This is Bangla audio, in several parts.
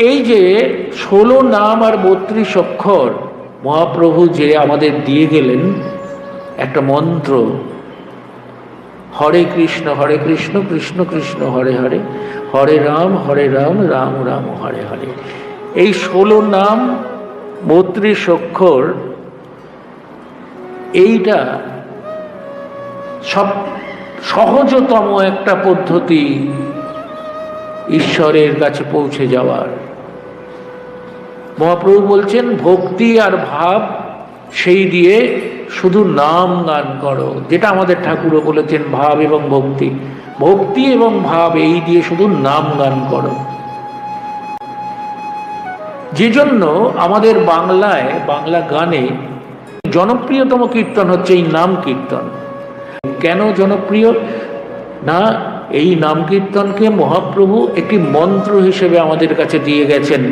এই যে 16 নাম আর 32 অক্ষর মহাপ্রভু যে আমাদের দিয়ে গেলেন একটা মন্ত্র, হরে কৃষ্ণ কৃষ্ণ কৃষ্ণ হরে হরে, হরে রাম রাম রাম হরে হরে। এই 16 নাম 32 অক্ষর, এইটা সব সহজতম একটা পদ্ধতি ঈশ্বরের কাছে পৌঁছে যাওয়ার। মহাপ্রভু বলছেন ভক্তি আর ভাব সেই দিয়ে শুধু নাম গান করো, যেটা আমাদের ঠাকুরও বলেছেন, ভাব এবং ভক্তি, ভক্তি এবং ভাব এই দিয়ে শুধু নাম গান করো। যে জন্য আমাদের বাংলায়, বাংলা গানে জনপ্রিয়তম কীর্তন হচ্ছে এই নাম কীর্তন। কেন জনপ্রিয়? না, এই নাম কীর্তনকে মহাপ্রভু একটি মন্ত্র হিসেবে আমাদের কাছে দিয়ে গেছেন,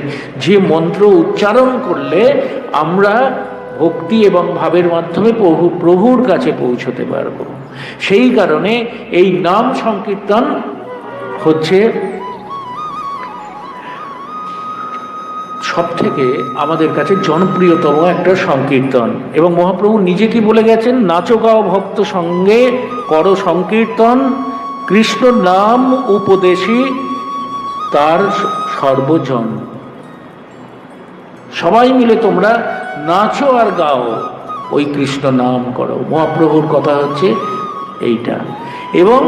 যে মন্ত্র উচ্চারণ করলে আমরা ভক্তি এবং ভাবের মাধ্যমে প্রভুর কাছে পৌঁছতে পারব। সেই কারণে এই নাম সংকীর্তন হচ্ছে সব থেকে আমাদের কাছে জনপ্রিয়তম একটা সংকীর্তন। এবং মহাপ্রভু নিজে কি বলে গেছেন, নাচো গাও ভক্ত সঙ্গে করো সংকীর্তন, কৃষ্ণ নাম উপদেশী তার সর্বজন। সবাই মিলে তোমরা নাচো আর গাও, ওই কৃষ্ণ নাম করো। মহাপ্রভুর কথা হচ্ছে এইটা। এবং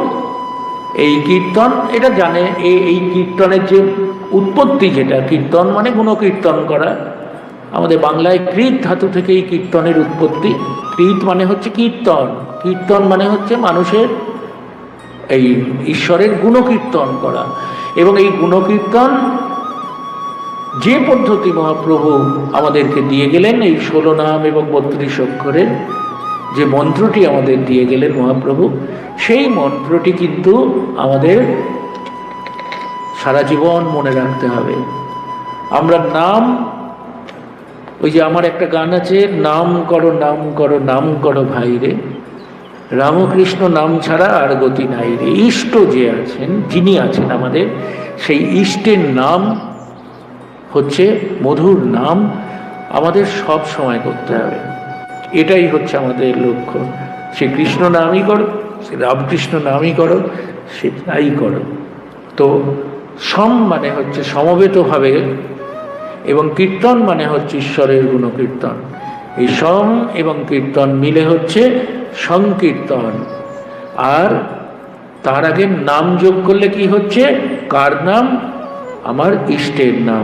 এই কীর্তন এটা জানে, এই কীর্তনের যে উৎপত্তি, যেটা কীর্তন মানে গুণকীর্তন করা, আমাদের বাংলায় কৃত ধাতু থেকে এই কীর্তনের উৎপত্তি। কৃত মানে হচ্ছে কীর্তন, কীর্তন মানে হচ্ছে মানুষের এই ঈশ্বরের গুণকীর্তন করা। এবং এই গুণকীর্তন যে পদ্ধতি মহাপ্রভু আমাদেরকে দিয়ে গেলেন, এই 16 নাম এবং 32 অক্ষরের যে মন্ত্রটি আমাদের দিয়ে গেলেন মহাপ্রভু, সেই মন্ত্রটি কিন্তু আমাদের সারা জীবন মনে রাখতে হবে। আমরা নাম, ওই যে আমার একটা গান আছে, নাম করো নাম করো ভাই রে, রামকৃষ্ণ নাম ছাড়া আর গতি নাই রে। ইষ্ট যে আছেন, যিনি আছেন আমাদের, সেই ইষ্টের নাম হচ্ছে মধুর নাম, আমাদের সব সময় করতে হবে। এটাই হচ্ছে আমাদের লক্ষ্য। সে কৃষ্ণ নামই করো, সে রামকৃষ্ণ নামই করো, সেটাই করো। তো সম মানে হচ্ছে সমবেতভাবে, এবং কীর্তন মানে হচ্ছে ঈশ্বরের গুণকীর্তন। এই সম এবং কীর্তন মিলে হচ্ছে সংকীর্তন। আর তার আগে নাম যোগ করলে কি হচ্ছে? কার নাম? আমার ইষ্টের নাম।